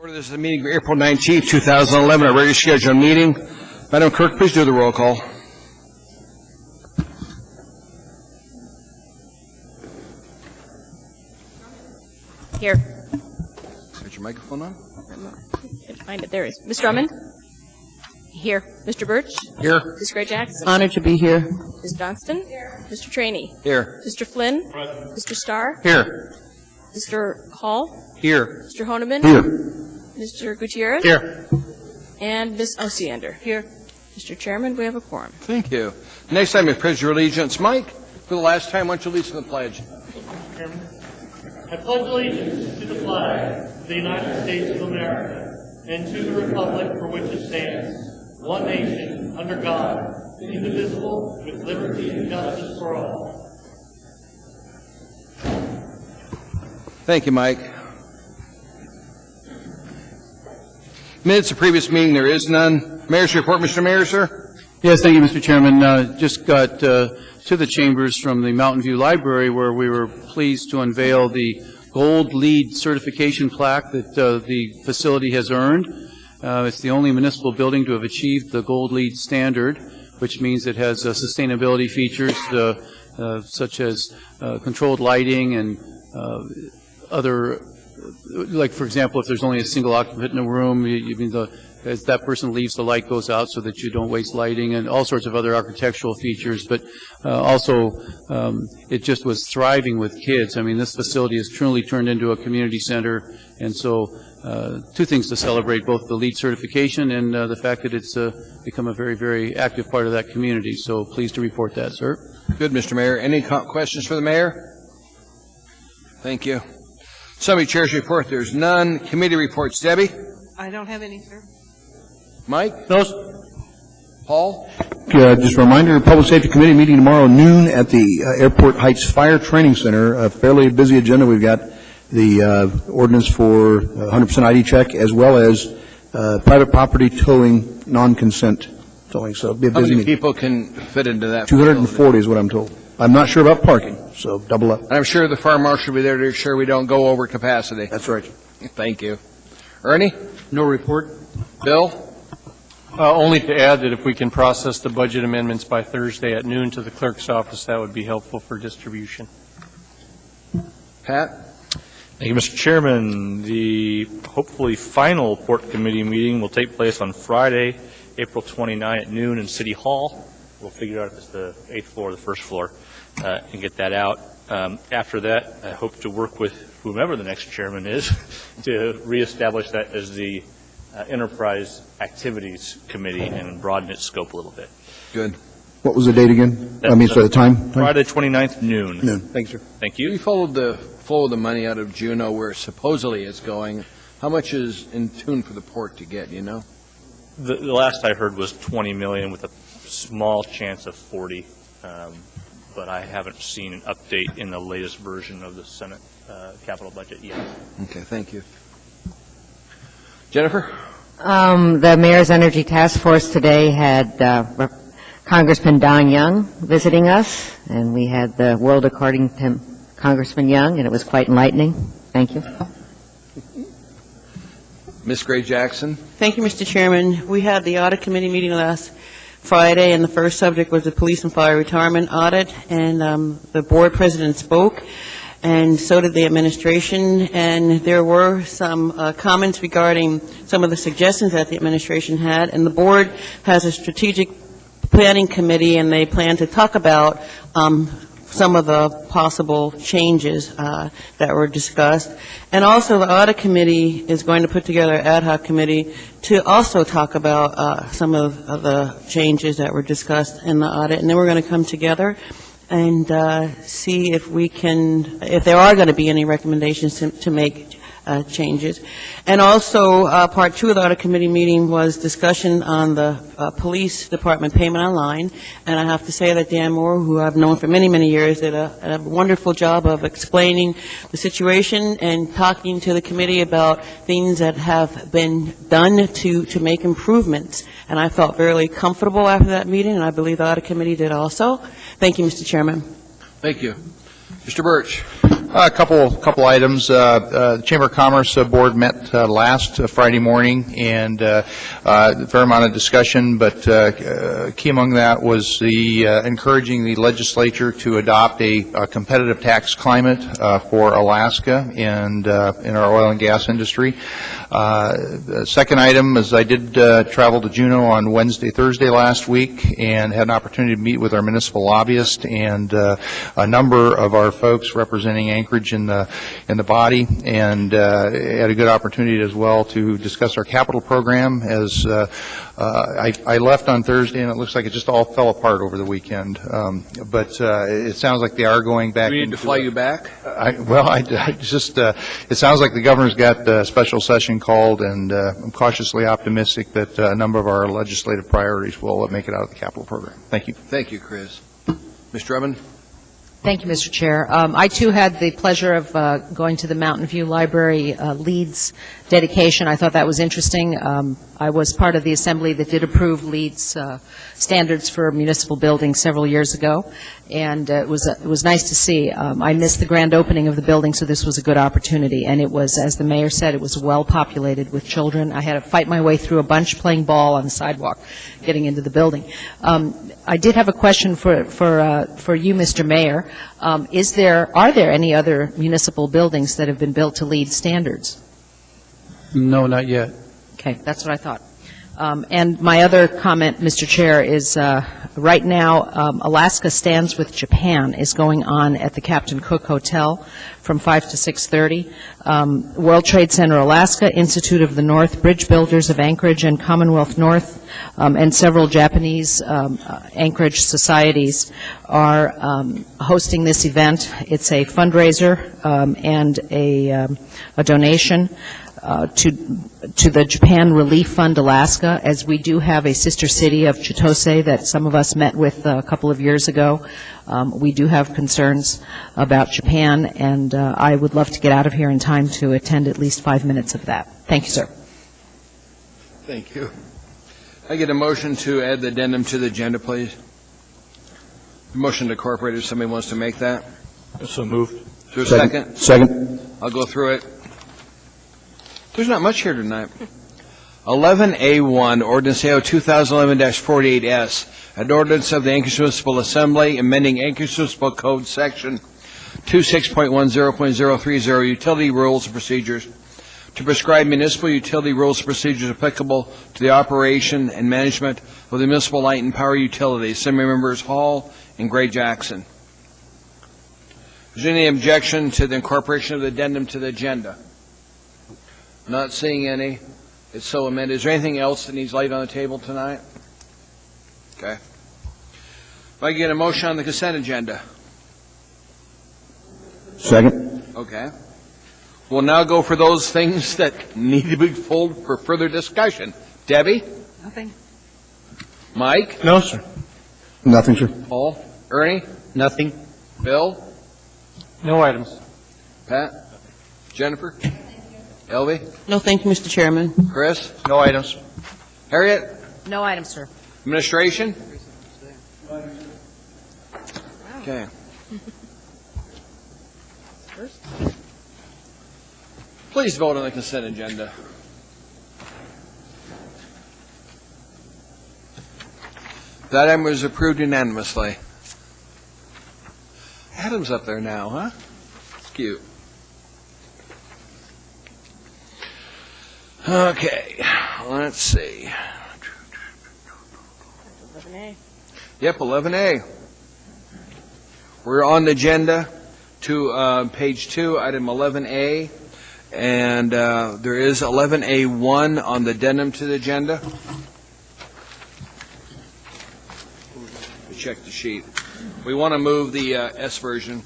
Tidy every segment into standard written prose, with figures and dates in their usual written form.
This is the meeting of April 19th, 2011, a regularly scheduled meeting. Madam Clerk, please do the roll call. Here. Got your microphone on? Can't find it. There it is. Ms. Drummond? Here. Mr. Birch? Here. Ms. Gray-Jackson? Honored to be here. Ms. Johnston? Here. Mr. Trainee? Here. Mr. Flynn? Present. Mr. Starr? Here. Mr. Hall? Here. Mr. Honeman? Here. Mr. Gutierrez? Here. And Ms. Osiander? Here. Mr. Chairman, we have a quorum. Thank you. Next item is Pledge of Allegiance. Mike, for the last time, why don't you lead us in the pledge? Mr. Chairman, I pledge allegiance to the flag of the United States of America and to the republic for which it stands, one nation, under God, indivisible, with liberty and justice for all. Thank you, Mike. Minutes of previous meeting, there is none. Mayor's report, Mr. Mayor, sir. Yes, thank you, Mr. Chairman. Just got to the chambers from the Mountain View Library where we were pleased to unveil the Gold LEED certification plaque that the facility has earned. It's the only municipal building to have achieved the Gold LEED standard, which means it has sustainability features such as controlled lighting and other, like, for example, if there's only a single occupant in a room, as that person leaves, the light goes out so that you don't waste lighting, and all sorts of other architectural features. But also, it just was thriving with kids. I mean, this facility has truly turned into a community center, and so two things to celebrate, both the LEED certification and the fact that it's become a very, very active part of that community. So pleased to report that, sir. Good, Mr. Mayor. Any questions for the mayor? Thank you. Summary Chair's report, there's none. Committee reports, Debbie? I don't have any, sir. Mike? No, sir. Paul? Just a reminder, Public Safety Committee meeting tomorrow noon at the Airport Heights Fire Training Center. A fairly busy agenda. We've got the ordinance for 100% ID check, as well as private property towing, non-consent towing. So it'll be a How busy many meeting. people can fit into that? 240 is what I'm told. I'm not sure about parking, so double up. And I'm sure the fire marshal will be there to ensure we don't go over capacity. That's right. Thank you. Ernie? No report. Bill? Only to add that if we can process the budget amendments by Thursday at noon to the clerk's office, that would be helpful for distribution. Pat? Thank you, Mr. Chairman. The hopefully final Port Committee meeting will take place on Friday, April 29 at noon in City Hall. We'll figure out if it's the 8th floor or the 1st floor and get that out. After that, I hope to work with whomever the next chairman is to reestablish that as the Enterprise Activities Committee and broaden its scope a little bit. Good. What was the date again? The time? Friday 29th, noon. Noon. Thank you, sir. Thank We you. followed the flow of the money out of Juneau where supposedly it's going. How much is in tune for the port to get, you know? The last I heard was 20 million with a small chance of 40, but I haven't seen an update in the latest version of the Senate capital budget yet. Okay, thank you. Jennifer? The Mayor's Energy Task Force today had Congressman Don Young visiting us, and we had the world according to Congressman Young, and it was quite enlightening. Thank you. Ms. Gray-Jackson? Thank you, Mr. Chairman. We had the audit committee meeting last Friday, and the first subject was the police and fire retirement audit, and the board president spoke, and so did the administration, and there were some comments regarding some of the suggestions that the administration had, and the board has a strategic planning committee, and they plan to talk about some of the possible changes that were discussed. And also the audit committee is going to put together an ad hoc committee to also talk about some of the changes that were discussed in the audit. And then we're going to come together and see if we can, if there are going to be any recommendations to make changes. And also, part 2 of the audit committee meeting was discussion on the police department payment online. And I have to say that Dan Moore, who I've known for many, many years, did a wonderful job of explaining the situation and talking to the committee about things that have been done to make improvements. And I felt very comfortable after that meeting, and I believe the audit committee did also. Thank you, Mr. Chairman. Thank you. Mr. Birch? A couple items. The Chamber of Commerce Board met last Friday morning, and a fair amount of discussion, but key among that was the encouraging the legislature to adopt a competitive tax climate for Alaska and in our oil and gas industry. The second item is I did travel to Juneau on Thursday last week, and had an opportunity to meet with our municipal lobbyist and a number of our folks representing Anchorage in the body, and had a good opportunity as well to discuss our capital program. As I left on Thursday, and it looks like it just all fell apart over the weekend. But it sounds like they are going back. We need to fly you back? It sounds like the governor's got a special session called, and I'm cautiously optimistic that a number of our legislative priorities will make it out of the capital program. Thank you. Thank you, Chris. Ms. Drummond? Thank you, Mr. Chair. I, too, had the pleasure of going to the Mountain View Library LEEDS dedication. I thought that was interesting. I was part of the assembly that did approve LEEDS standards for municipal buildings several years ago, and it was nice to see. I missed the grand opening of the building, so this was a good opportunity, and it was, as the mayor said, it was well populated with children. I had to fight my way through a bunch playing ball on the sidewalk getting into the building. I did have a question for you, Mr. Mayor. Are there any other municipal buildings that have been built to LEED standards? No, not yet. Okay, that's what I thought. And my other comment, Mr. Chair, is right now Alaska Stands with Japan is going on at the Captain Cook Hotel from 5 to 6:30. World Trade Center Alaska, Institute of the North, Bridge Builders of Anchorage and Commonwealth North, and several Japanese Anchorage societies are hosting this event. It's a fundraiser and a donation to the Japan Relief Fund Alaska, as we do have a sister city of Chitose that some of us met with a couple of years ago. We do have concerns about Japan, and I would love to get out of here in time to attend at least 5 minutes of that. Thank you, sir. Thank you. I get a motion to add the addendum to the agenda, please. Motion to incorporate, if somebody wants to make that. So moved. Is there a second? Second. I'll go through it. There's not much here tonight. 11A1, Ordinance AO 2011-48S, an ordinance of the Anchorage Municipal Assembly amending Anchorage Municipal Code Section 26.10.030, Utility Rules and Procedures, to prescribe municipal utility rules and procedures applicable to the operation and management of the municipal light and power utilities. Assembly members Hall and Gray Jackson. Is there any objection to the incorporation of the addendum to the agenda? Not seeing any. It's so amended. Is there anything else that needs laid on the table tonight? Okay. If I get a motion on the consent agenda. Second. Okay. We'll now go for those things that need to be pulled for further discussion. Debbie? Nothing. Mike? No, sir. Nothing, sir. Paul? Ernie? Nothing. Bill? No items. Pat? Jennifer? Elvie? No, thank you, Mr. Chairman. Chris? No items. Harriet? No items, sir. Administration? Okay. Please vote on the consent agenda. That item was approved unanimously. Adam's up there now, huh? It's cute. Okay, let's see. 11A. Yep, 11A. We're on the agenda to page 2, item 11A, and there is 11A1 on the addendum to the agenda. Check the sheet. We want to move the S version.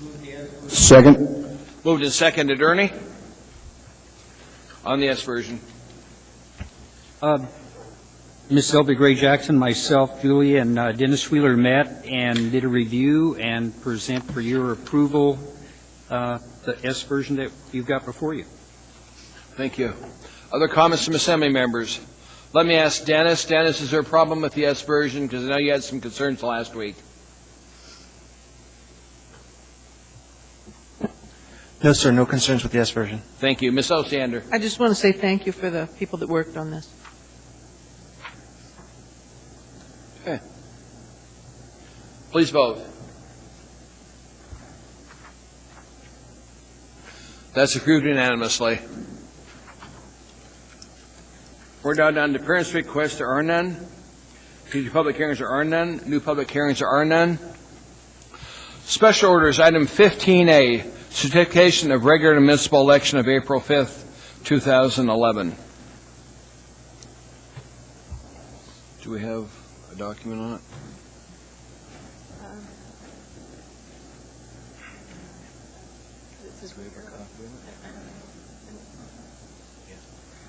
Second. Moved and seconded. Ernie? On the S version. Ms. Elby Gray Jackson, myself, Julie, and Dennis Wheeler met and did a review and present for your approval the S version that you've got before you. Thank you. Other comments from Assembly members? Let me ask Dennis. Dennis, is there a problem with the S version? Because I know you had some concerns last week. No, sir, no concerns with the S version. Thank you. Ms. Osiander? I just want to say thank you for the people that worked on this. Okay. Please vote. That's approved unanimously. We're now down to appearance requests. There are none. Future public hearings, there are none. New public hearings, there are none. Special orders, item 15A, certification of regular municipal election of April 5th, 2011. Do we have a document on it?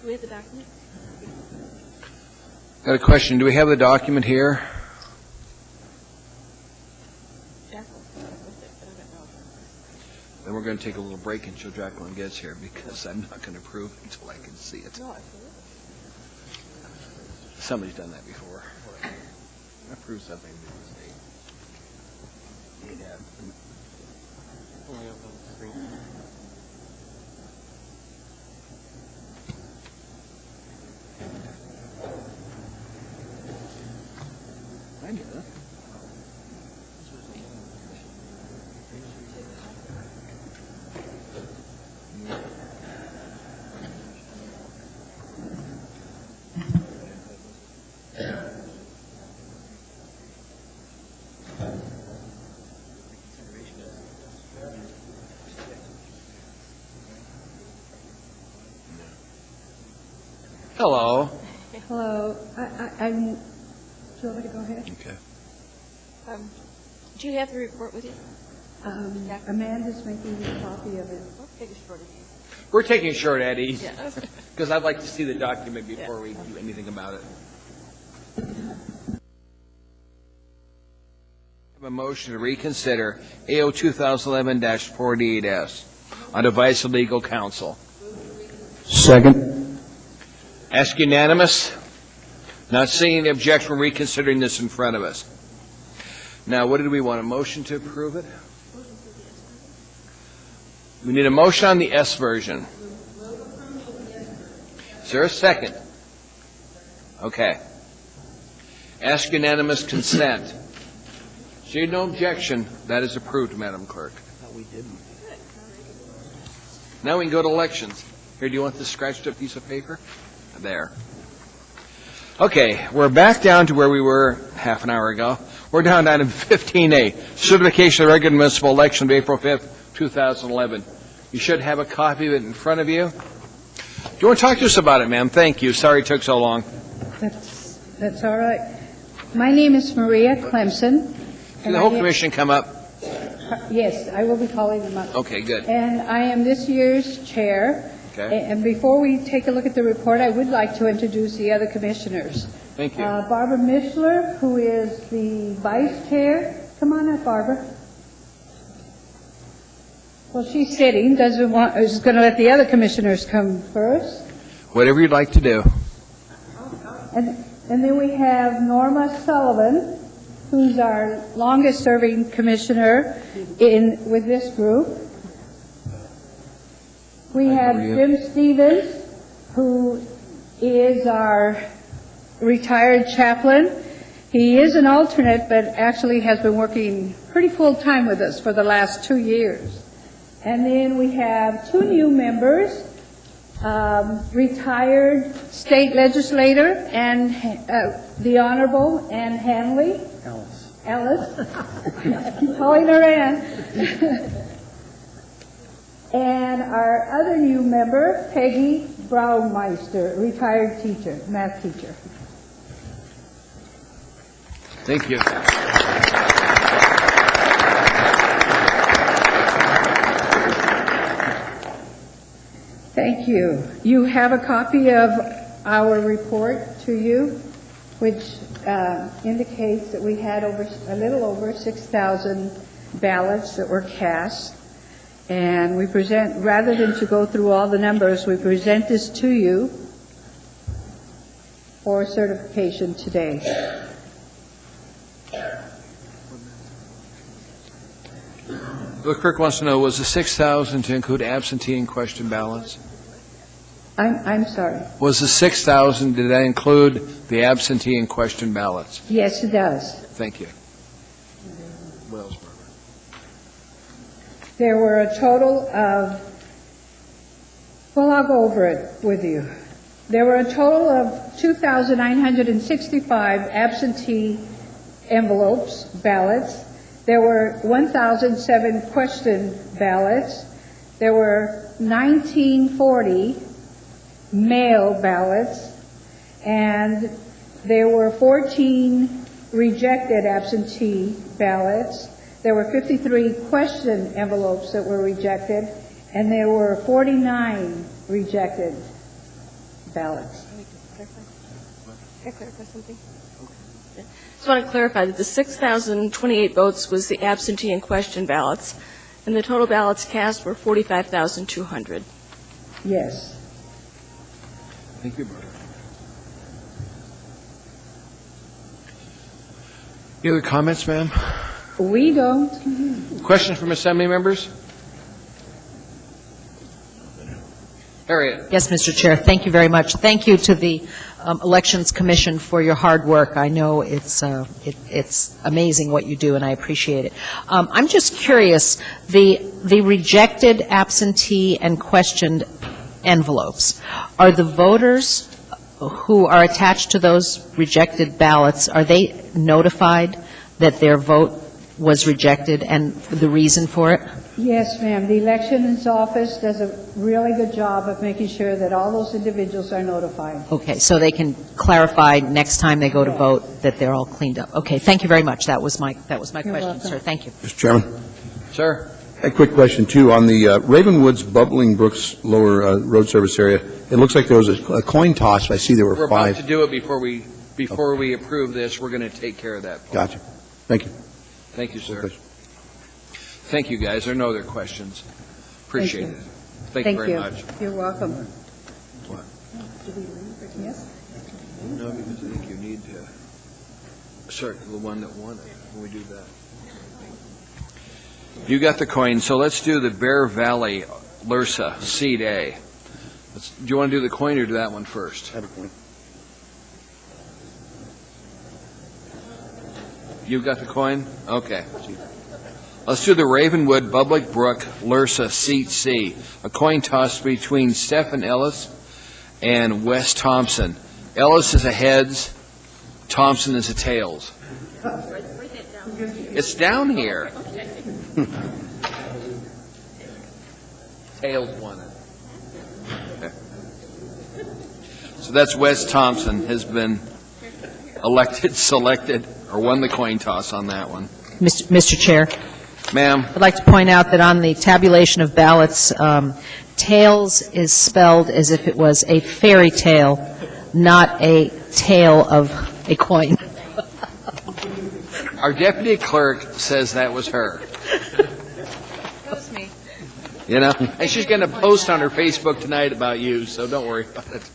Do we have the document? Got a question. Do we have the document here? Then we're going to take a little break until Jacqueline gets here because I'm not going to approve it until I can see it. Somebody's done that before. Approve something. I get it. Hello. Hello. I'm. Do you want me to go ahead? Okay. Do you have the report with you? Amanda's making a copy of it. We're taking short, Eddie, Yeah. because I'd like to see the document before we do anything about it. I have a motion to reconsider AO 2011-48S on advice of legal counsel. Second. Ask unanimous. Not seeing the objection, we're reconsidering this in front of us. Now, what did we want? A motion to approve it? We need a motion on the S version. Is there a second? Okay. Ask unanimous consent. Seeing no objection, that is approved, Madam Clerk. Now we can go to elections. Here, do you want this scratched up piece of paper? There. Okay, we're back down to where we were half an hour ago. We're down to item 15A, certification of the regular municipal election of April 5th, 2011. You should have a copy of it in front of you. Do you want to talk to us about it, ma'am? Thank you. Sorry it took so long. That's all right. My name is Maria Clemson. Can the whole commission come up? Yes, I will be calling them up. Okay, good. And I am this year's chair. Okay. And before we take a look at the report, I would like to introduce the other commissioners. Thank you. Barbara Mishler, who is the vice chair. Come on up, Barbara. Well, she's sitting, is going to let the other commissioners come first. Whatever you'd like to do. And then we have Norma Sullivan, who's our longest-serving commissioner with this group. We have Jim Stevens, who is our retired chaplain. He is an alternate, but actually has been working pretty full-time with us for the last 2 years. And then we have 2 new members, retired state legislator and the Honorable Ann Hanley. Ellis. I'm calling her Ann. And our other new member, Peggy Braumeister, retired teacher, math teacher. Thank you. Thank you. You have a copy of our report to you, which indicates that we had a little over 6,000 ballots that were cast. And we present, rather than to go through all the numbers, we present this to you for certification today. The clerk wants to know, was the 6,000 to include absentee and question ballots? I'm sorry. Was the 6,000, did that include the absentee and question ballots? Yes, it does. Thank you. What else, Barbara? There were a total of, well, I'll go over it with you. There were a total of 2,965 absentee envelopes, ballots. There were 1,007 question ballots. There were 1,940 mail ballots, and there were 14 rejected absentee ballots. There were 53 question envelopes that were rejected, and there were 49 rejected ballots. Can I clarify something? Just want to clarify that the 6,028 votes was the absentee and question ballots, and the total ballots cast were 45,200. Yes. Thank you, Barbara. Any other comments, ma'am? We don't. Questions from Assembly members? Harriet. Yes, Mr. Chair, thank you very much. Thank you to the Elections Commission for your hard work. I know it's amazing what you do, and I appreciate it. I'm just curious, the rejected absentee and questioned envelopes, are the voters who are attached to those rejected ballots, are they notified that their vote was rejected and the reason for it? Yes, ma'am. The Elections Office does a really good job of making sure that all those individuals are notified. Okay, so they can clarify next time they go to vote that they're all cleaned up. Okay, thank you very much. That was my question, welcome. sir. Thank you. Mr. Chairman? Sir? A quick question, too. On the Ravenwoods Bubbling Brooks Lower Road Service area, it looks like there was a coin toss. I see there were We're five. about to do it before we approve this. We're going to take care of that. Gotcha. Thank you. Thank you, sir. Thank you, guys. There are no other questions. Appreciate it. Thank you very much. You're welcome. What? Yes? No, because I think you need to circle the one that won it when we do that. You got the coin, so let's do the Bear Valley Lursa Seed A. Do you want to do the coin or do that one first? Have a coin. You got the coin? Okay. Let's do the Ravenwood Public Brook Lursa Seat C, a coin toss between Stephen Ellis and Wes Thompson. Ellis is a heads, Thompson is a tails. It's down here. Tails won it. Okay. So that's Wes Thompson has been selected, or won the coin toss on that one. Mr. Chair. Ma'am. I'd like to point out that on the tabulation of ballots, tails is spelled as if it was a fairy tale, not a tale of a coin. Our deputy clerk says that was her. That was me. You know, and she's going to post on her Facebook tonight about you, so don't worry about it.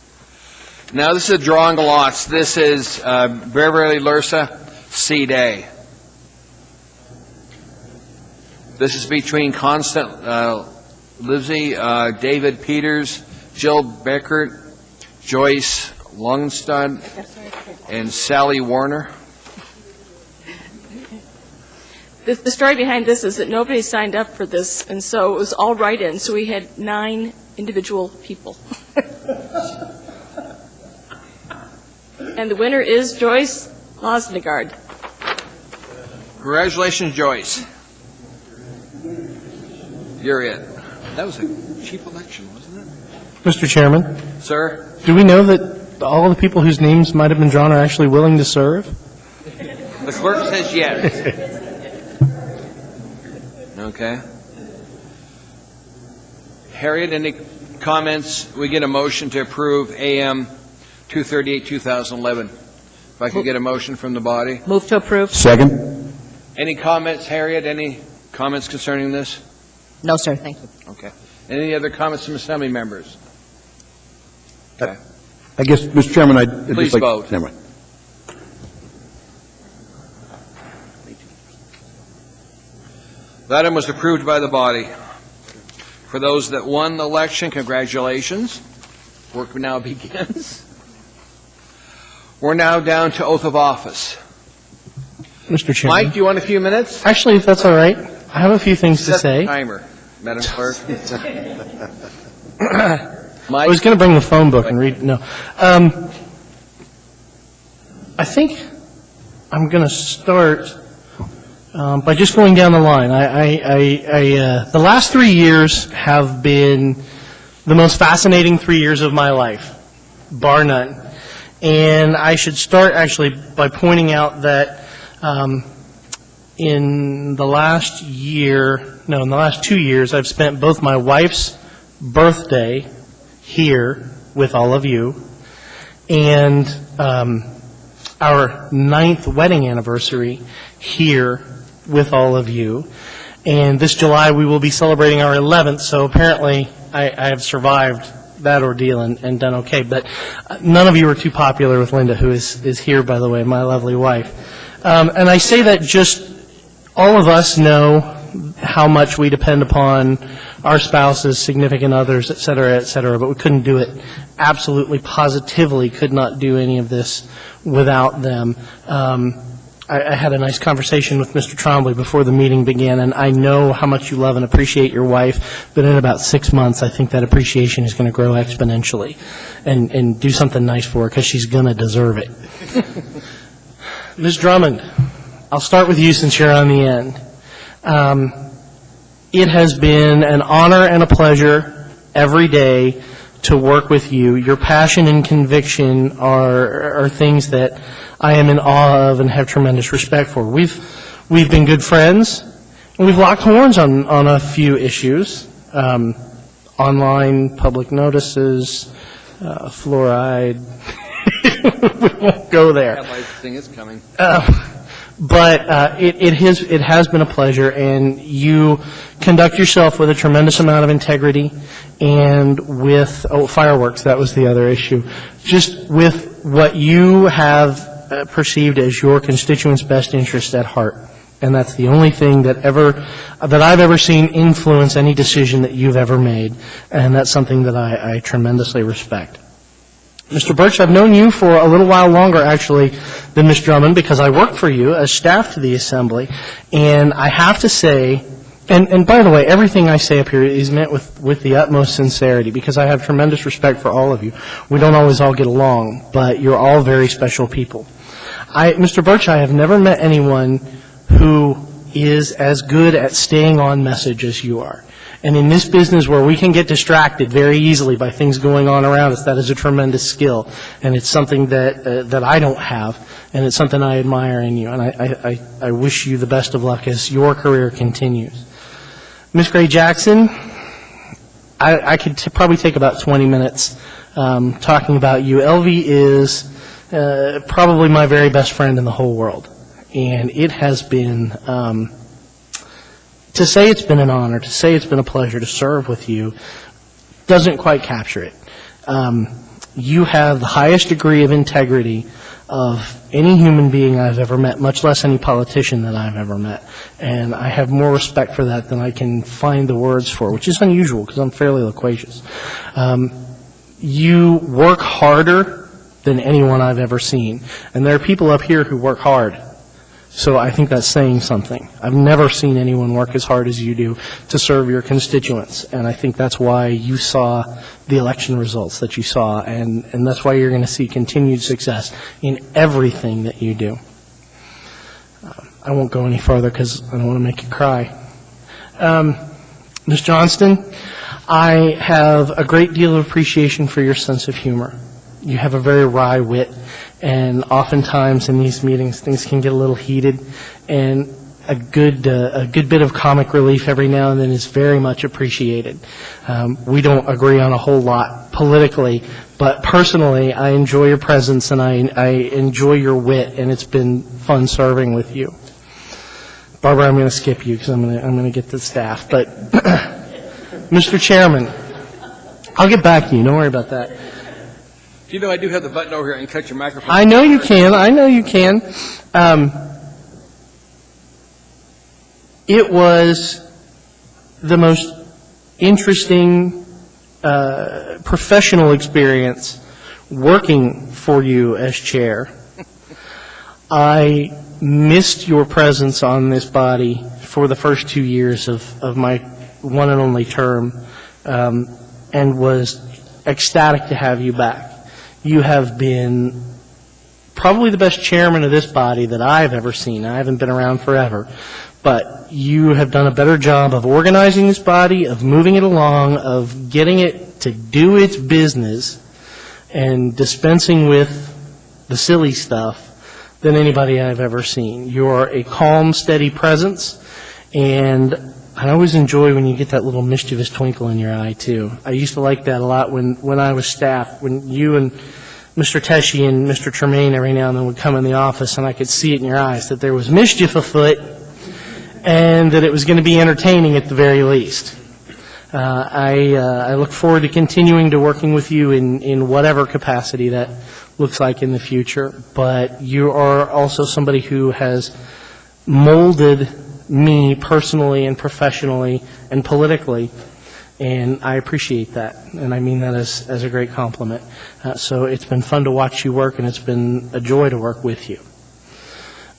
Now, this is a drawing of lots. This is Beverly Lursa, Seed A. This is between Constant Livesey, David Peters, Jill Beckert, Joyce Longstad, and Sally Warner. The story behind this is that nobody signed up for this, and so it was all write-in, so we had 9 individual people. And the winner is Joyce Losnegard. Congratulations, Joyce. You're it. That was a cheap election, wasn't it? Mr. Chairman, Sir? do we know that all of the people whose names might have been drawn are actually willing to serve? The clerk says yes. Okay. Harriet, any comments? We get a motion to approve AM 238-2011. If I could get a motion from the body. Move to approve. Second. Any comments, Harriet? Any comments concerning this? No, sir. Thank you. Okay. Any other comments from Assembly members? Okay. I guess, Mr. Chairman, I'd Please just like... vote. Never mind. That item was approved by the body. For those that won the election, congratulations. Work now begins. We're now down to oath of office. Mr. Chairman. Mike, do you want a few minutes? Actually, if that's all right, I have a few things to Set say. the timer, Madam Clerk. I was going to bring the phone book and read. No. I think I'm going to start by just going down the line. The last 3 years have been the most fascinating 3 years of my life, bar none. And I should start actually by pointing out that in the last 2 years, I've spent both my wife's birthday here with all of you and our 9th wedding anniversary here with all of you. And this July we will be celebrating our 11th, so apparently I have survived that ordeal and done okay. But none of you are too popular with Linda, who is here, by the way, my lovely wife. And I say that just all of us know how much we depend upon our spouses, significant others, et cetera, but we couldn't do it. Absolutely, positively could not do any of this without them. I had a nice conversation with Mr. Trombley before the meeting began, and I know how much you love and appreciate your wife, but in about 6 months, I think that appreciation is going to grow exponentially and do something nice for her, because she's going to deserve it. Ms. Drummond, I'll start with you since you're on the end. It has been an honor and a pleasure every day to work with you. Your passion and conviction are things that I am in awe of and have tremendous respect for. We've been good friends, and we've locked horns on a few issues. Online public notices, fluoride. We won't go there. That life thing is coming. But it has been a pleasure, and you conduct yourself with a tremendous amount of integrity and with fireworks, that was the other issue, just with what you have perceived as your constituents' best interest at heart. And that's the only thing that I've ever seen influence any decision that you've ever made, and that's something that I tremendously respect. Mr. Birch, I've known you for a little while longer, actually, than Ms. Drummond, because I work for you as staff to the Assembly, and I have to say, and by the way, everything I say up here is meant with the utmost sincerity, because I have tremendous respect for all of you. We don't always all get along, but you're all very special people. Mr. Birch, I have never met anyone who is as good at staying on message as you are. And in this business where we can get distracted very easily by things going on around us, that is a tremendous skill. And it's something that I don't have, and it's something I admire in you. And I wish you the best of luck as your career continues. Ms. Gray Jackson, I could probably take about 20 minutes talking about you. Elvie is probably my very best friend in the whole world. And it has been... to say it's been an honor, to say it's been a pleasure to serve with you, doesn't quite capture it. You have the highest degree of integrity of any human being I've ever met, much less any politician that I've ever met. And I have more respect for that than I can find the words for, which is unusual because I'm fairly loquacious. You work harder than anyone I've ever seen. And there are people up here who work hard. So I think that's saying something. I've never seen anyone work as hard as you do to serve your constituents, and I think that's why you saw the election results that you saw, and that's why you're going to see continued success in everything that you do. I won't go any further because I don't want to make you cry. Ms. Johnston, I have a great deal of appreciation for your sense of humor. You have a very wry wit, and oftentimes in these meetings things can get a little heated, and a good bit of comic relief every now and then is very much appreciated. We don't agree on a whole lot politically, but personally I enjoy your presence and I enjoy your wit, and it's been fun serving with you. Barbara, I'm going to skip you because I'm going to get to the staff. But Mr. Chairman, I'll get back to you. Don't worry about that. You know, I do have the button over here and cut your microphone. I know you can. It was the most interesting professional experience working for you as chair. I missed your presence on this body for the first 2 years of my one and only term, and was ecstatic to have you back. You have been probably the best chairman of this body that I've ever seen. I haven't been around forever, but you have done a better job of organizing this body, of moving it along, of getting it to do its business, and dispensing with the silly stuff than anybody I've ever seen. You're a calm, steady presence, and I always enjoy when you get that little mischievous twinkle in your eye, too. I used to like that a lot when I was staff, when you and Mr. Teshi and Mr. Tremaine every now and then would come in the office, and I could see it in your eyes that there was mischief afoot and that it was going to be entertaining at the very least. I look forward to continuing to working with you in whatever capacity that looks like in the future, but you are also somebody who has molded me personally and professionally and politically, and I appreciate that, and I mean that as a great compliment. So it's been fun to watch you work, and it's been a joy to work with you.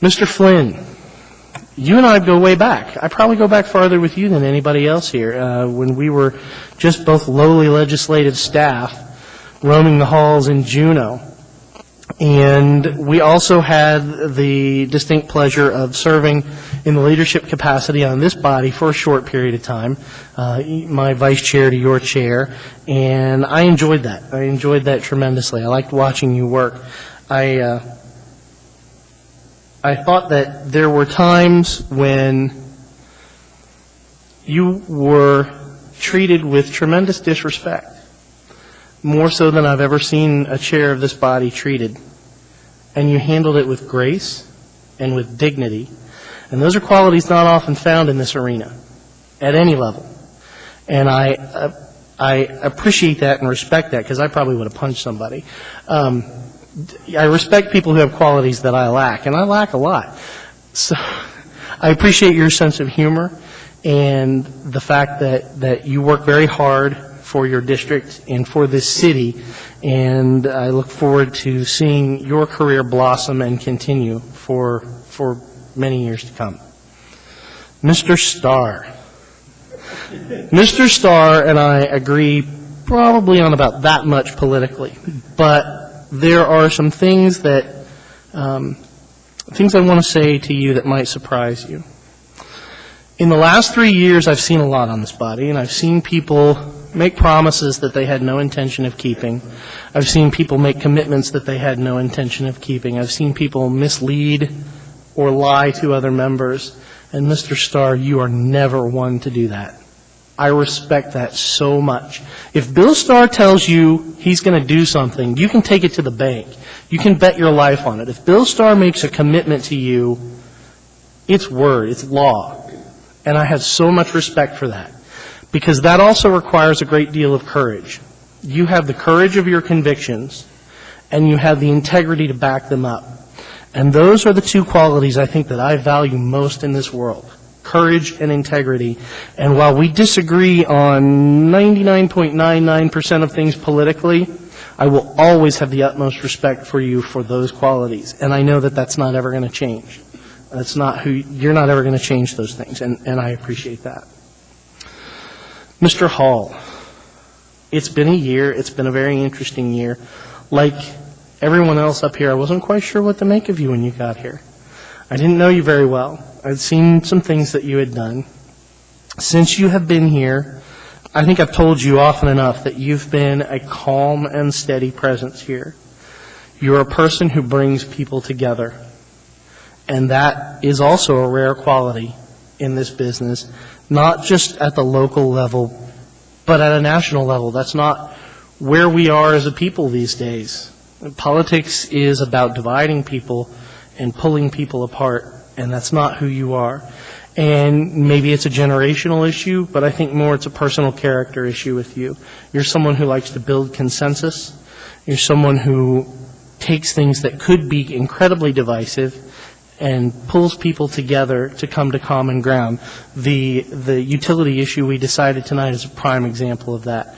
Mr. Flynn, you and I go way back. I probably go back farther with you than anybody else here. When we were just both lowly legislative staff roaming the halls in Juneau. And we also had the distinct pleasure of serving in the leadership capacity on this body for a short period of time, my vice chair to your chair, and I enjoyed that. I enjoyed that tremendously. I liked watching you work. I thought that there were times when you were treated with tremendous disrespect, more so than I've ever seen a chair of this body treated. And you handled it with grace and with dignity. And those are qualities not often found in this arena, at any level. And I appreciate that and respect that, because I probably would have punched somebody. I respect people who have qualities that I lack, and I lack a lot. So I appreciate your sense of humor and the fact that you work very hard for your district and for this city, and I look forward to seeing your career blossom and continue for many years to come. Mr. Starr. Mr. Starr and I agree probably on about that much politically, but there are some things that I want to say to you that might surprise you. In the last 3 years, I've seen a lot on this body, and I've seen people make promises that they had no intention of keeping. I've seen people make commitments that they had no intention of keeping. I've seen people mislead or lie to other members. And Mr. Starr, you are never one to do that. I respect that so much. If Bill Starr tells you he's going to do something, you can take it to the bank. You can bet your life on it. If Bill Starr makes a commitment to you, it's word, it's law. And I have so much respect for that, because that also requires a great deal of courage. You have the courage of your convictions, and you have the integrity to back them up. And those are the two qualities I think that I value most in this world, courage and integrity. And while we disagree on 99.99% of things politically, I will always have the utmost respect for you for those qualities. And I know that that's not ever going to change. You're not ever going to change those things, and I appreciate that. Mr. Hall, it's been a year. It's been a very interesting year. Like everyone else up here, I wasn't quite sure what to make of you when you got here. I didn't know you very well. I'd seen some things that you had done. Since you have been here, I think I've told you often enough that you've been a calm and steady presence here. You're a person who brings people together. And that is also a rare quality in this business, not just at the local level, but at a national level. That's not where we are as a people these days. Politics is about dividing people and pulling people apart, and that's not who you are. And maybe it's a generational issue, but I think more it's a personal character issue with you. You're someone who likes to build consensus. You're someone who takes things that could be incredibly divisive and pulls people together to come to common ground. The utility issue we decided tonight is a prime example of that.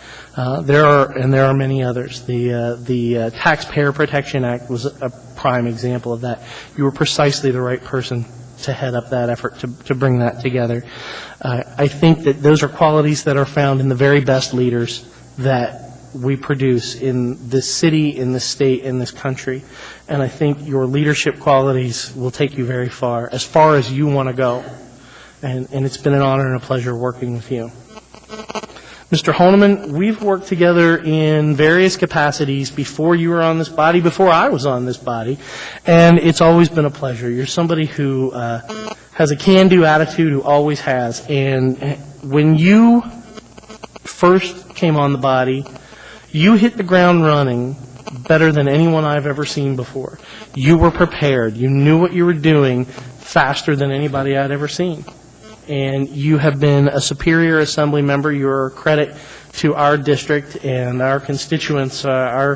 There are many others. The Taxpayer Protection Act was a prime example of that. You were precisely the right person to head up that effort to bring that together. I think that those are qualities that are found in the very best leaders that we produce in this city, in this state, in this country. And I think your leadership qualities will take you very far as you want to go. And it's been an honor and a pleasure working with you. Mr. Honeman, we've worked together in various capacities before you were on this body, before I was on this body, and it's always been a pleasure. You're somebody who has a can-do attitude, who always has. And when you first came on the body, you hit the ground running better than anyone I've ever seen before. You were prepared. You knew what you were doing faster than anybody I'd ever seen. And you have been a superior assembly member. You're a credit to our district and our constituents. Our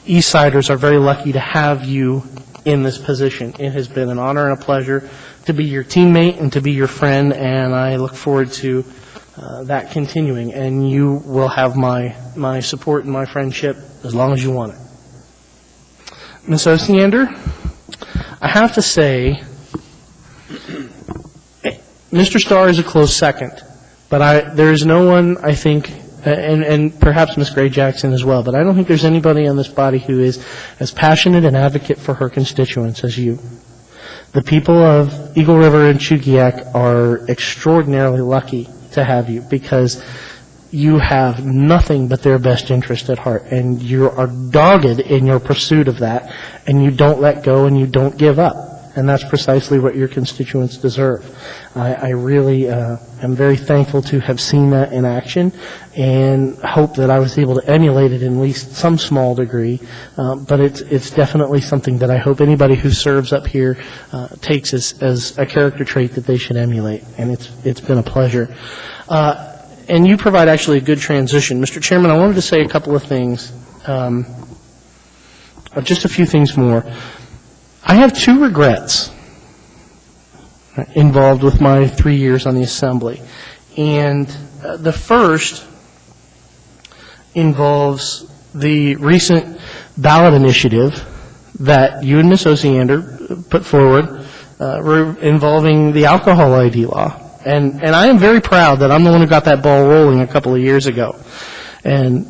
Eastsiders are very lucky to have you in this position. It has been an honor and a pleasure to be your teammate and to be your friend, and I look forward to that continuing. And you will have my support and my friendship as long as you want it. Ms. Osiander, I have to say, Mr. Starr is a close second, but there is no one, I think, and perhaps Ms. Gray Jackson as well, but I don't think there's anybody on this body who is as passionate an advocate for her constituents as you. The people of Eagle River and Chugiak are extraordinarily lucky to have you because you have nothing but their best interest at heart, and you are dogged in your pursuit of that, and you don't let go and you don't give up. And that's precisely what your constituents deserve. I really am very thankful to have seen that in action and hope that I was able to emulate it in at least some small degree. But it's definitely something that I hope anybody who serves up here takes as a character trait that they should emulate. And it's been a pleasure. And you provide actually a good transition. Mr. Chairman, I wanted to say a couple of things, just a few things more. I have two regrets involved with my 3 years on the Assembly. And the first involves the recent ballot initiative that you and Ms. Osiander put forward involving the alcohol ID law. And I am very proud that I'm the one who got that ball rolling a couple of years ago. And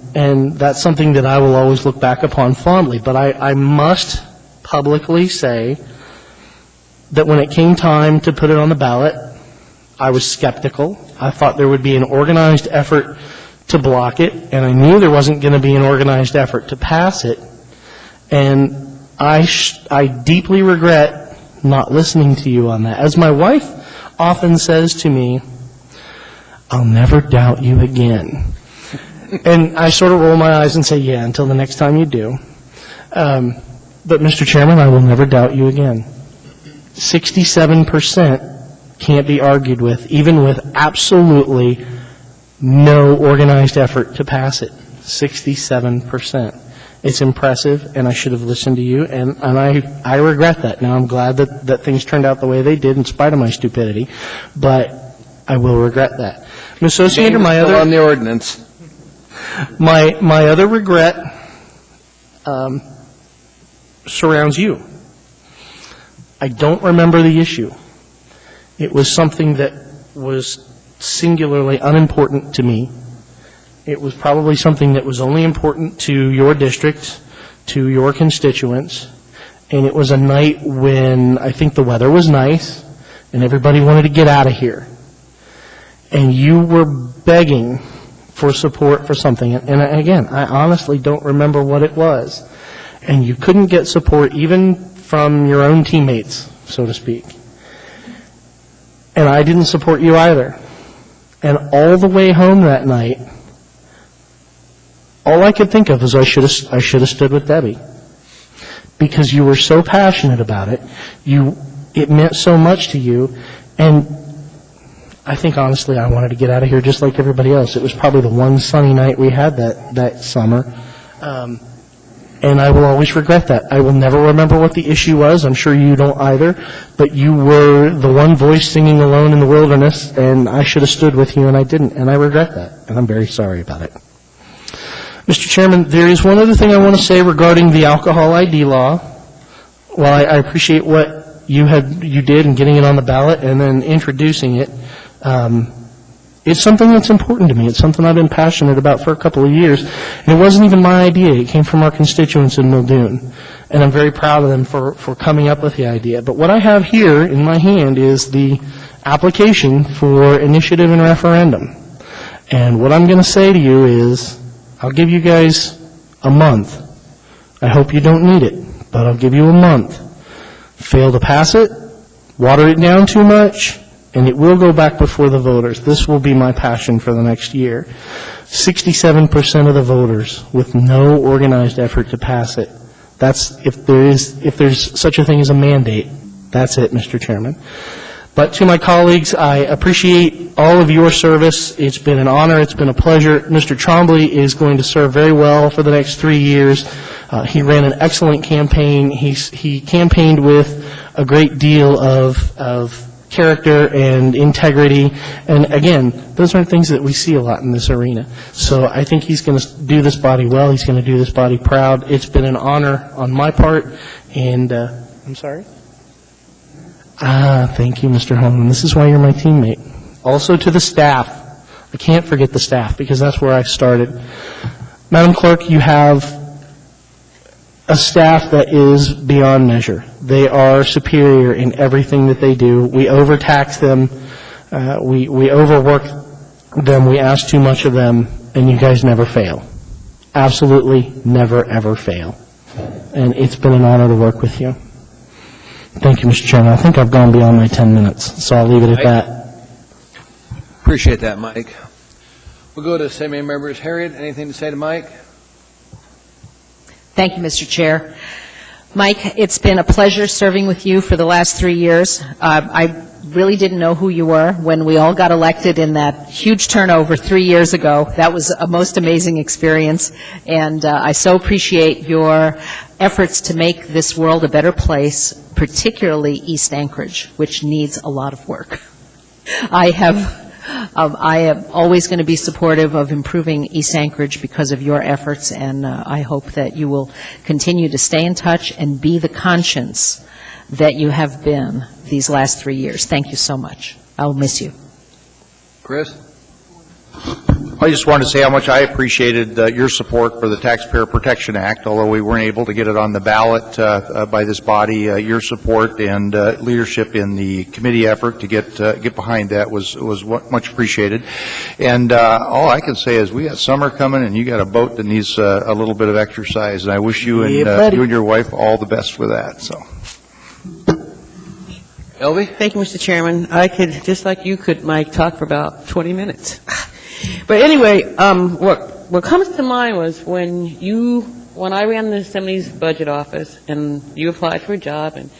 that's something that I will always look back upon fondly. But I must publicly say that when it came time to put it on the ballot, I was skeptical. I thought there would be an organized effort to block it, and I knew there wasn't going to be an organized effort to pass it. And I deeply regret not listening to you on that. As my wife often says to me, "I'll never doubt you again." And I sort of roll my eyes and say, "Yeah, until the next time you do." But, Mr. Chairman, I will never doubt you again. 67% can't be argued with, even with absolutely no organized effort to pass it. 67%. It's impressive, and I should have listened to you, and I regret that. Now, I'm glad that things turned out the way they did in spite of my stupidity, but I will regret that. Ms. Osiander, on the ordinance. My other regret surrounds you. I don't remember the issue. It was something that was singularly unimportant to me. It was probably something that was only important to your district, to your constituents, and it was a night when I think the weather was nice and everybody wanted to get out of here. And you were begging for support for something. And again, I honestly don't remember what it was. And you couldn't get support even from your own teammates, so to speak. And I didn't support you either. And all the way home that night, all I could think of was I should have stood with Debbie. Because you were so passionate about it. It meant so much to you. And I think, honestly, I wanted to get out of here just like everybody else. It was probably the one sunny night we had that summer. and I will always regret that. I will never remember what the issue was. I'm sure you don't either, but you were the one voice singing alone in the wilderness, and I should have stood with you, and I didn't, and I regret that, and I'm very sorry about it. Mr. Chairman, there is one other thing I want to say regarding the alcohol ID law. While I appreciate what you did in getting it on the ballot and then introducing it, it's something that's important to me. It's something I've been passionate about for a couple of years. And it wasn't even my idea. It came from our constituents in Muldoon. And I'm very proud of them for coming up with the idea. But what I have here in my hand is the application for initiative and referendum. And what I'm going to say to you is, I'll give you guys a month. I hope you don't need it, but I'll give you a month. Fail to pass it, water it down too much, and it will go back before the voters. This will be my passion for the next year. 67% of the voters with no organized effort to pass it. That's if there's such a thing as a mandate. That's it, Mr. Chairman. But to my colleagues, I appreciate all of your service. It's been an honor. It's been a pleasure. Mr. Trombley is going to serve very well for the next 3 years. He ran an excellent campaign. He campaigned with a great deal of character and integrity. And again, those aren't things that we see a lot in this arena. So I think he's going to do this body well. He's going to do this body proud. It's been an honor on my part. And I'm sorry? Thank you, Mr. Holman. This is why you're my teammate. Also to the staff. I can't forget the staff because that's where I started. Madam Clerk, you have a staff that is beyond measure. They are superior in everything that they do. We overtax them. We overwork them. We ask too much of them, and you guys never fail. Absolutely never, ever fail. And it's been an honor to work with you. Thank you, Mr. Chairman. I think I've gone beyond my 10 minutes, so I'll leave it at that. Appreciate that, Mike. We'll go to same members. Harriet, anything to say to Mike? Thank you, Mr. Chair. Mike, it's been a pleasure serving with you for the last 3 years. I really didn't know who you were when we all got elected in that huge turnover 3 years ago. That was a most amazing experience, and I so appreciate your efforts to make this world a better place, particularly East Anchorage, which needs a lot of work. I am always going to be supportive of improving East Anchorage because of your efforts, and I hope that you will continue to stay in touch and be the conscience that you have been these last 3 years. Thank you so much. I'll miss you. Chris? I just wanted to say how much I appreciated your support for the Taxpayer Protection Act, although we weren't able to get it on the ballot by this body. Your support and leadership in the committee effort to get behind that was much appreciated. And all I can say is we got summer coming, and you got a boat that needs a little bit of exercise, and I wish you and you and your wife all the best with that. So. Elvie? Thank you, Mr. Chairman. I could, just like you could, Mike, talk for about 20 minutes. But anyway, what comes to mind was when I ran the Assembly's budget office and you applied for a job and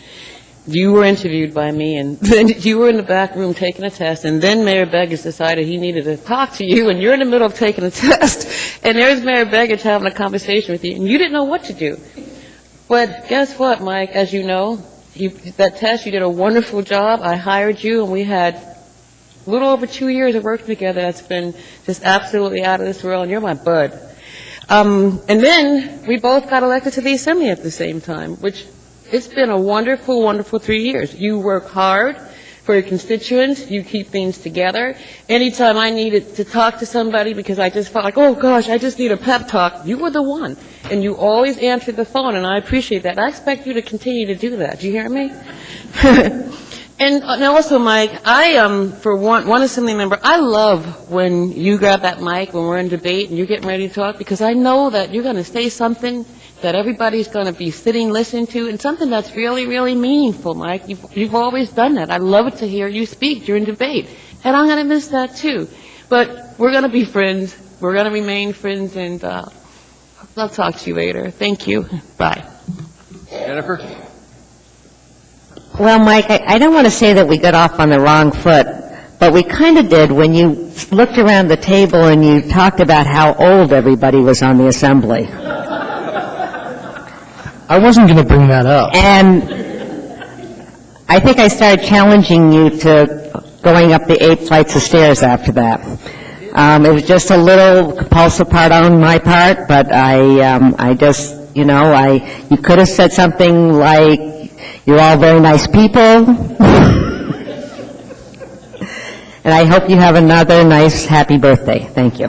you were interviewed by me and then you were in the back room taking a test and then Mayor Begich decided he needed to talk to you and you're in the middle of taking a test and there's Mayor Begich having a conversation with you and you didn't know what to do. But guess what, Mike, as you know, that test, you did a wonderful job. I hired you and we had a little over 2 years of working together. That's been just absolutely out of this world, and you're my bud. And then we both got elected to the Assembly at the same time, which it's been a wonderful, wonderful 3 years. You work hard for your constituents. You keep things together. Anytime I needed to talk to somebody because I just felt like, oh, gosh, I just need a pep talk, you were the one. And you always answered the phone, and I appreciate that. I expect you to continue to do that. Do you hear me? And also, Mike, for one Assembly member, I love when you grab that mic when we're in debate and you're getting ready to talk because I know that you're going to say something that everybody's going to be sitting listening to and something that's really, really meaningful, Mike. You've always done that. I love it to hear you speak during debate. And I'm going to miss that, too. But we're going to be friends. We're going to remain friends, and I'll talk to you later. Thank you. Bye. Jennifer? Well, Mike, I don't want to say that we got off on the wrong foot, but we kind of did when you looked around the table and you talked about how old everybody was on the Assembly. I wasn't going to bring that up. And I think I started challenging you to going up the 8 flights of stairs after that. It was just a little compulsive part on my part, but I just, you could have said something like, "You're all very nice people." And I hope you have another nice, happy birthday. Thank you.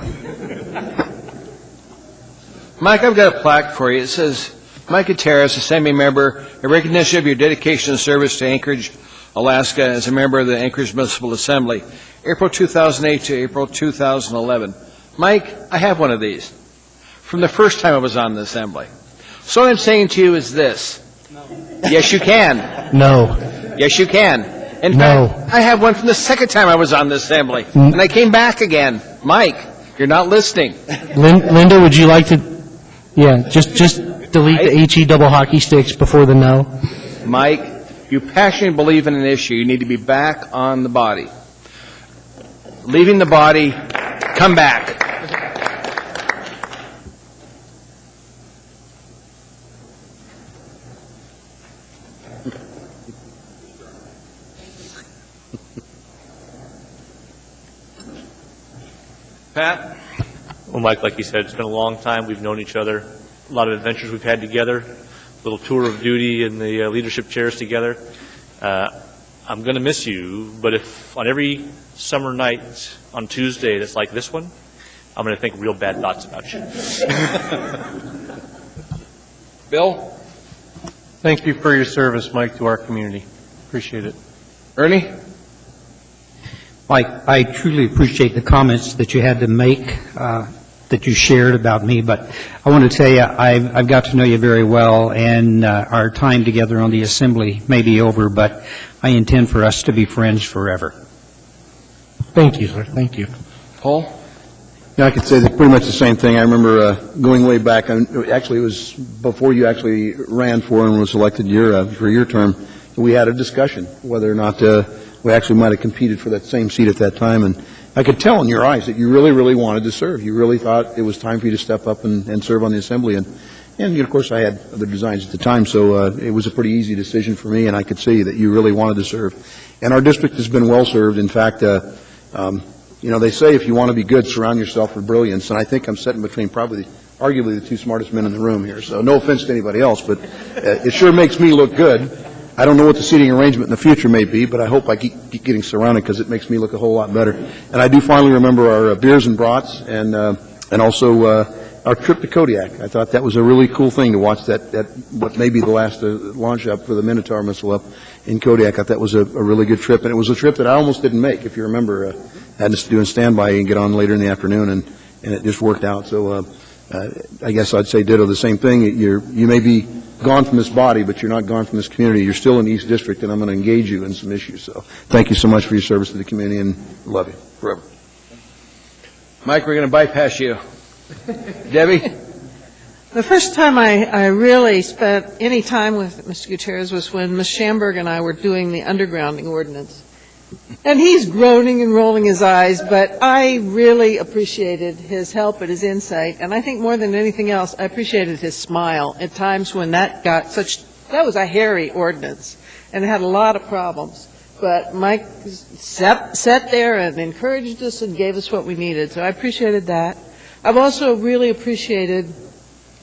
Mike, I've got a plaque for you. It says, Mike Gutierrez, Assembly Member, in recognition of your dedication and service to Anchorage, Alaska, as a member of the Anchorage Municipal Assembly, April 2008 to April 2011. Mike, I have one of these from the first time I was on the Assembly. So what I'm saying to you is this. No. Yes, you can. No. Yes, you can. In No. fact, I have one from the second time I was on the Assembly, and I came back again. Mike, you're not listening. Linda, would you like to, just delete the HE double hockey sticks before the no? Mike, you passionately believe in an issue. You need to be back on the body. Leaving the body, come back. Pat? Well, Mike, like you said, it's been a long time. We've known each other. A lot of adventures we've had together. A little tour of duty in the leadership chairs together. I'm going to miss you, but if on every summer night on Tuesday that's like this one, I'm going to think real bad thoughts about you. Bill? Thank you for your service, Mike, to our community. Appreciate it. Ernie? Mike, I truly appreciate the comments that you had to make, that you shared about me, but I want to tell you, I've got to know you very well, and our time together on the Assembly may be over, but I intend for us to be friends forever. Thank you, sir. Thank you. Paul? Yeah, I could say pretty much the same thing. I remember going way back. Actually, it was before you actually ran for and was elected for your term. We had a discussion whether or not we actually might have competed for that same seat at that time. And I could tell in your eyes that you really, really wanted to serve. You really thought it was time for you to step up and serve on the Assembly. And of course, I had other designs at the time, so it was a pretty easy decision for me, and I could see that you really wanted to serve. And our district has been well served. In fact, they say if you want to be good, surround yourself with brilliance, and I think I'm sitting between arguably the two smartest men in the room here. So no offense to anybody else, but it sure makes me look good. I don't know what the seating arrangement in the future may be, but I hope I keep getting surrounded because it makes me look a whole lot better. And I do finally remember our beers and brats and also our trip to Kodiak. I thought that was a really cool thing to watch that what may be the last launch up for the Minotaur missile up in Kodiak. I thought that was a really good trip, and it was a trip that I almost didn't make, if you remember. I had to do a standby and get on later in the afternoon, and it just worked out. So I guess I'd say ditto the same thing. You may be gone from this body, but you're not gone from this community. You're still in the East District, and I'm going to engage you in some issues. So thank you so much for your service to the community, and love you forever. Mike, we're going to bypass you. Debbie? The first time I really spent any time with Mr. Gutierrez was when Ms. Schamberg and I were doing the undergrounding ordinance. And he's groaning and rolling his eyes, but I really appreciated his help and his insight. And I think more than anything else, I appreciated his smile at times when that was a hairy ordinance and it had a lot of problems. But Mike sat there and encouraged us and gave us what we needed. So I appreciated that. I've also really appreciated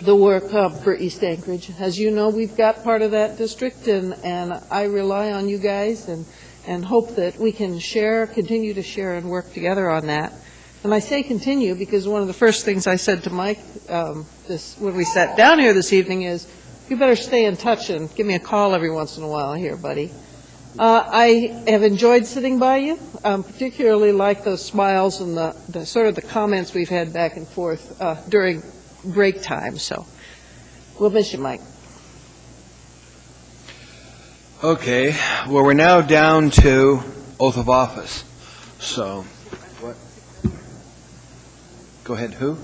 the work for East Anchorage. As you know, we've got part of that district, and I rely on you guys and hope that we can continue to share and work together on that. And I say continue because one of the first things I said to Mike when we sat down here this evening is, you better stay in touch and give me a call every once in a while here, buddy. I have enjoyed sitting by you, particularly like those smiles and the sort of the comments we've had back and forth during break time. So we'll miss you, Mike. Okay. Well, we're now down to oath of office. So, what? Go ahead. Who?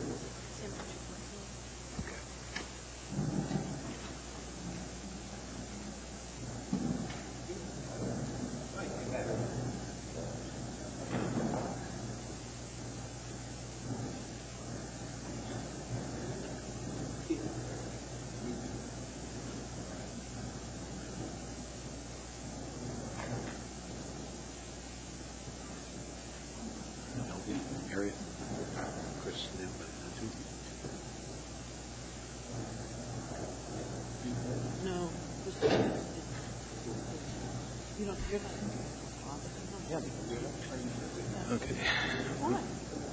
Okay.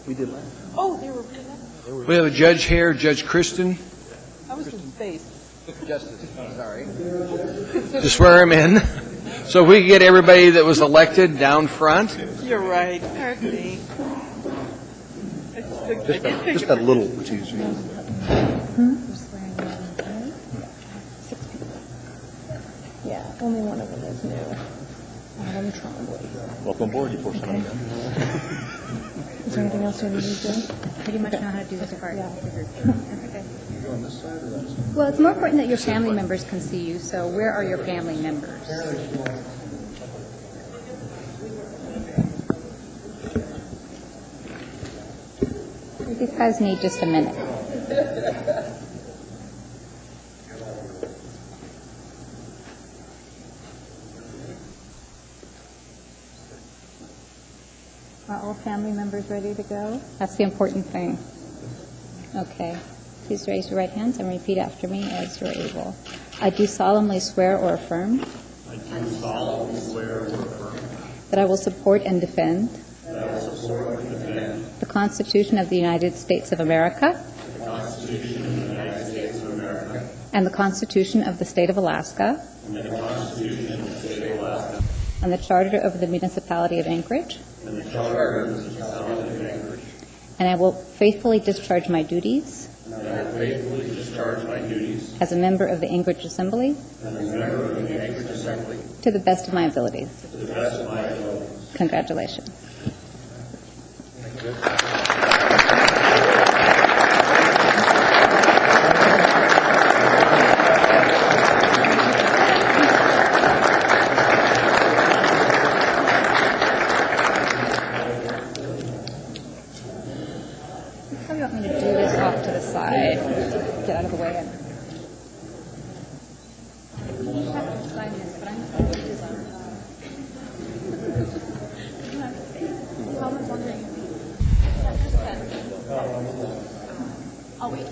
We did last. Oh, they were re-elected. We have a judge here, Judge Kristen, I was in space. Justice, sorry, to swear him in. So if we could get everybody that was elected down front. You're right. Pardon me. Just that little, excuse me. Yeah, only one of them is new. Adam Trombley. Welcome aboard, you poor son of a gun. Is there anything else you need to do? Pretty much know how to do this part. Yeah. Okay. Well, it's more important that your family members can see you, so where are your family members? These guys need just a minute. Are all family members ready to go? That's the important thing. Okay. Please raise your right hands and repeat after me as you're able. I do solemnly swear or affirm that I will support and defend the Constitution of the United States of America and the Constitution of the State of Alaska and the Charter of the Municipality of Anchorage, and I will faithfully discharge my duties as a member of the Anchorage Assembly to the best of my abilities. Congratulations. How do you want me to do this off to the side? Get out of the way. I have to sign this, but I'm going to do this on I'll wait.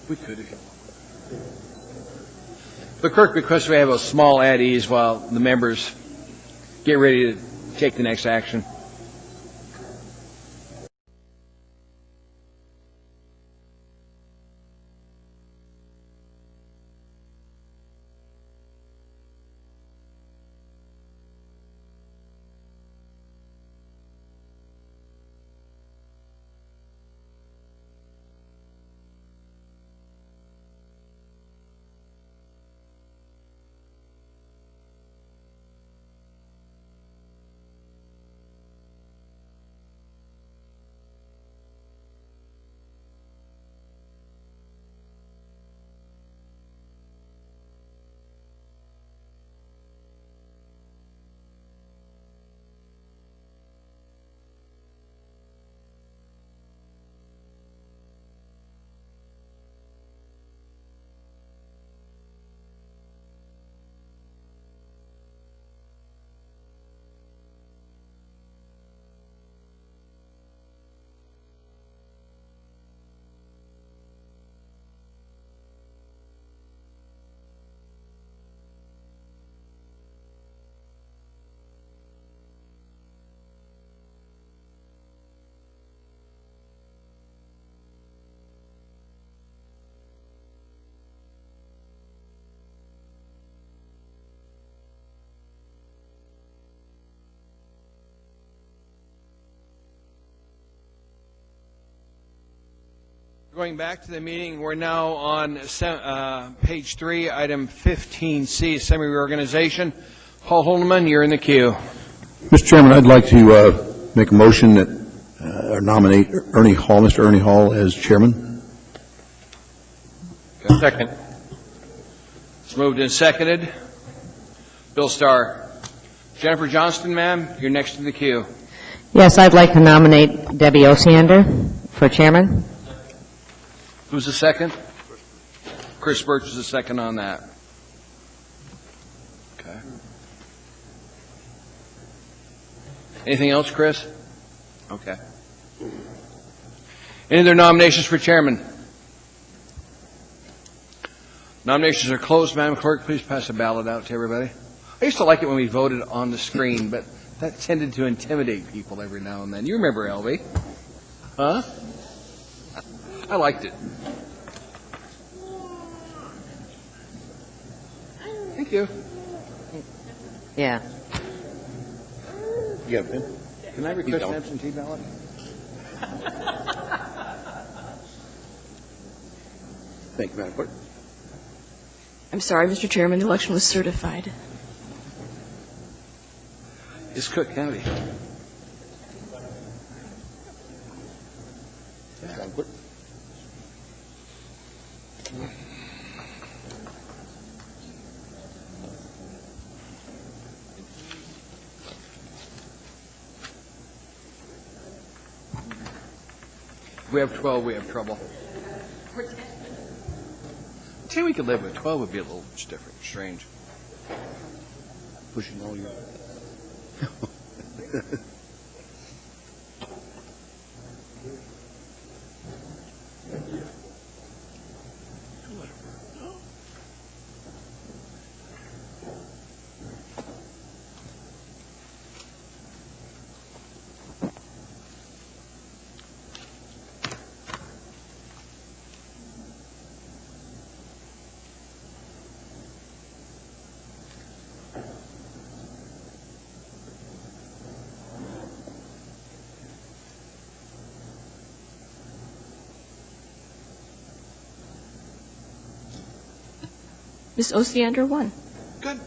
We could if you want. The clerk requests we have a small at ease while the members get ready to take the next action. Going back to the meeting, we're now on page 3, item 15C, semi-reorganization. Paul Holdeman, you're in the queue. Mr. Chairman, I'd like to make a motion that or nominate Ernie Hall, Mr. Ernie Hall, as chairman. Second. It's moved and seconded. Bill Starr. Jennifer Johnston, ma'am, you're next in the queue. Yes, I'd like to nominate Debbie Osiander for chairman. Who's the second? Chris Birch is the second on that. Okay. Anything else, Chris? Okay. Any other nominations for chairman? Nominations are closed. Madam Clerk, please pass a ballot out to everybody. I used to like it when we voted on the screen, but that tended to intimidate people every now and then. You remember, Elvie? Huh? I liked it. Thank you. Yeah. You got a pen? Can I request an absentee ballot? Thank you, Madam Clerk. I'm sorry, Mr. Chairman, the election was certified. It's Cook County. Madam Clerk. If we have 12, we have trouble. 10 we could live with. 12 would be a little different, strange. Pushing all your... Ms. Osiander won. Good.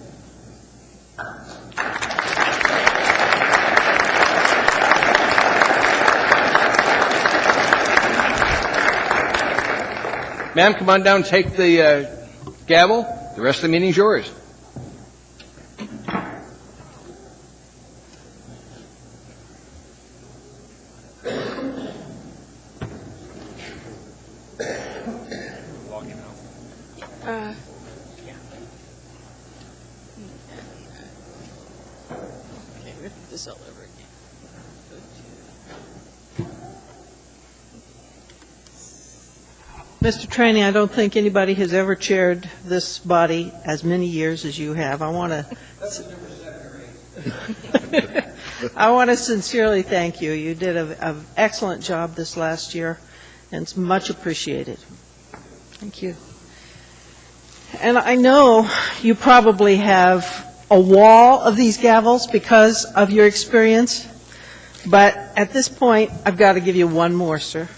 Ma'am, come on down, take the gavel. The rest of the meeting's yours. Okay, we're going to do this all over again. Mr. Trainee, I don't think anybody has ever chaired this body as many years as you have. I want to sincerely thank you. You did an excellent job this last year, and it's much appreciated. Thank you. And I know you probably have a wall of these gavels because of your experience, but at this point, I've got to give you one more, sir.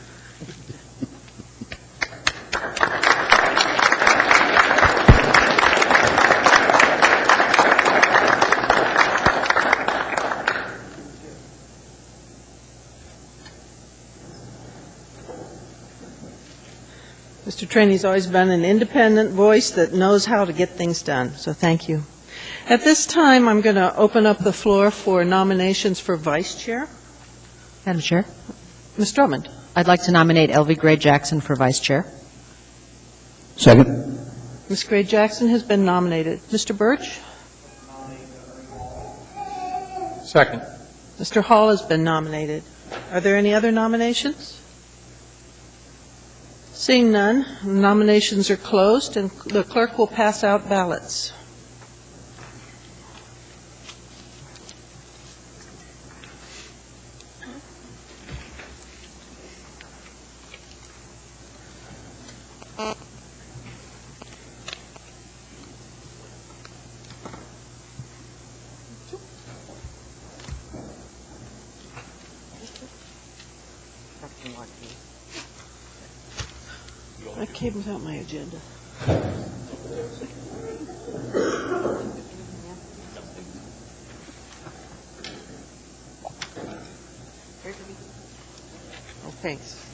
Mr. Trainee's always been an independent voice that knows how to get things done, so thank you. At this time, I'm going to open up the floor for nominations for vice chair. Madam Chair, Ms. Drummond. I'd like to nominate Elvie Gray Jackson for vice chair. Second. Ms. Gray Jackson has been nominated. Mr. Birch? Second. Mr. Hall has been nominated. Are there any other nominations? Seeing none, nominations are closed, and the clerk will pass out ballots. I came without my agenda. Oh, thanks.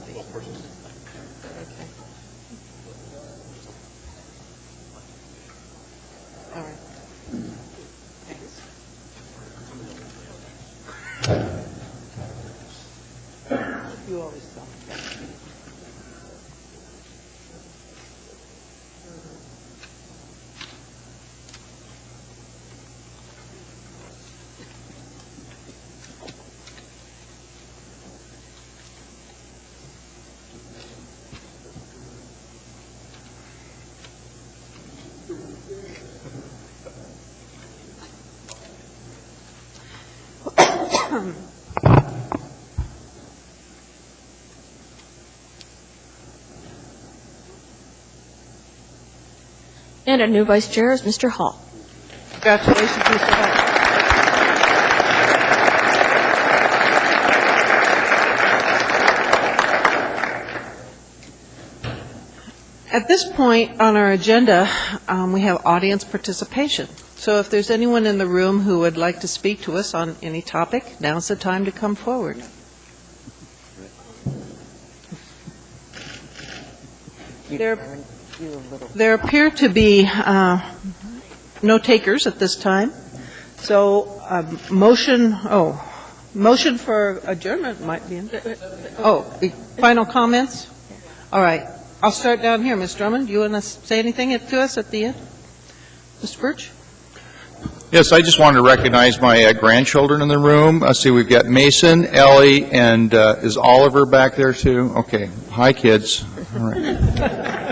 Okay. All right. Thanks. You always tell me that. And our new vice chair is Mr. Hall. Congratulations, Mr. Hall. At this point on our agenda, we have audience participation. So if there's anyone in the room who would like to speak to us on any topic, now's the time to come forward. There appear to be no takers at this time. So motion for adjournment might be in. Oh, final comments? All right. I'll start down here. Ms. Drummond, do you want to say anything to us at the end? Mr. Birch? Yes, I just wanted to recognize my grandchildren in the room. I see we've got Mason, Ellie, and is Oliver back there too? Okay. Hi, kids. All right.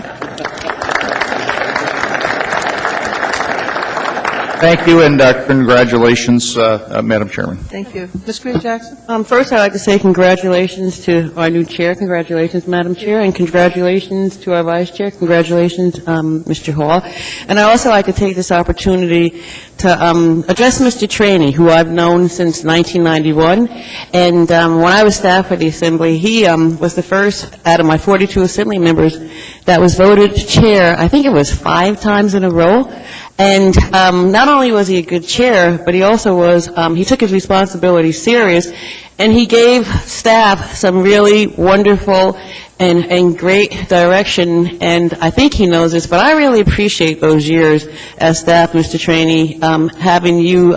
Thank you, and congratulations, Madam Chairman. Thank you. Ms. Greer Jackson? First, I'd like to say congratulations to our new chair. Congratulations, Madam Chair, and congratulations to our vice chair. Congratulations, Mr. Hall. And I also like to take this opportunity to address Mr. Traney, who I've known since 1991. And when I was staff for the Assembly, he was the first out of my 42 Assembly members that was voted chair, I think it was 5 times in a row. And not only was he a good chair, but he also was, he took his responsibility serious, and he gave staff some really wonderful and great direction, and I think he knows this, but I really appreciate those years as staff, Mr. Traney, having you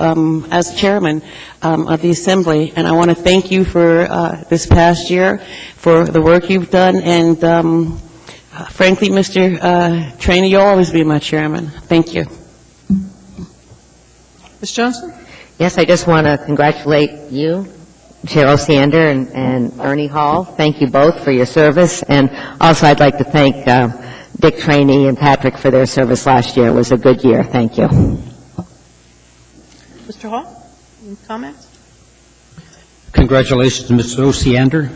as chairman of the Assembly, and I want to thank you for this past year, for the work you've done, and frankly, Mr. Traney, you'll always be my chairman. Thank you. Ms. Johnson? Yes, I just want to congratulate you, Chair Osiander and Ernie Hall. Thank you both for your service. And also I'd like to thank Dick Traney and Patrick for their service last year. It was a good year. Thank you. Mr. Hall, any comments? Congratulations, Mr. Osiander,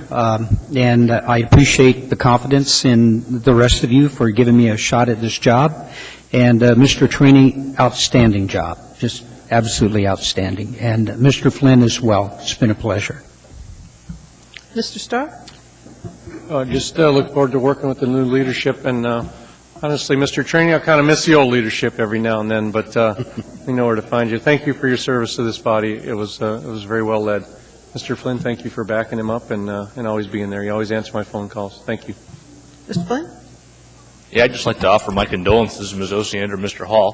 and I appreciate the confidence in the rest of you for giving me a shot at this job. And Mr. Traney, outstanding job, just absolutely outstanding. And Mr. Flynn as well. It's been a pleasure. Mr. Starr? Just look forward to working with the new leadership, and honestly, Mr. Traney, I kind of miss the old leadership every now and then, but we know where to find you. Thank you for your service to this body. It was very well led. Mr. Flynn, thank you for backing him up and always being there. You always answer my phone calls. Thank you. Mr. Flynn? Yeah, I'd just like to offer my condolences to Ms. Osiander and Mr. Hall.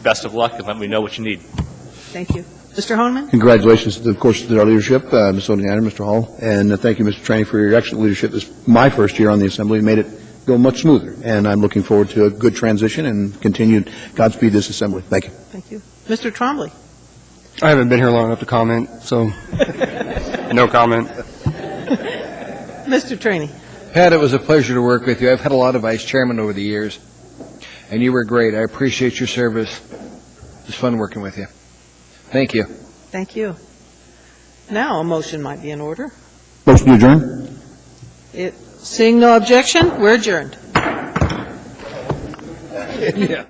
Best of luck, and let me know what you need. Thank you. Mr. Honeman? Congratulations, of course, to our leadership, Ms. Osiander, Mr. Hall, and thank you, Mr. Traney, for your excellent leadership. This is my first year on the Assembly. It made it go much smoother, and I'm looking forward to a good transition and continued Godspeed this Assembly. Thank you. Thank you. Mr. Trombley? I haven't been here long enough to comment, so no comment. Mr. Traney? Pat, it was a pleasure to work with you. I've had a lot of vice chairmen over the years, and you were great. I appreciate your service. It was fun working with you. Thank you. Thank you. Now a motion might be in order. Motion to adjourn? Seeing no objection, we're adjourned. Yeah.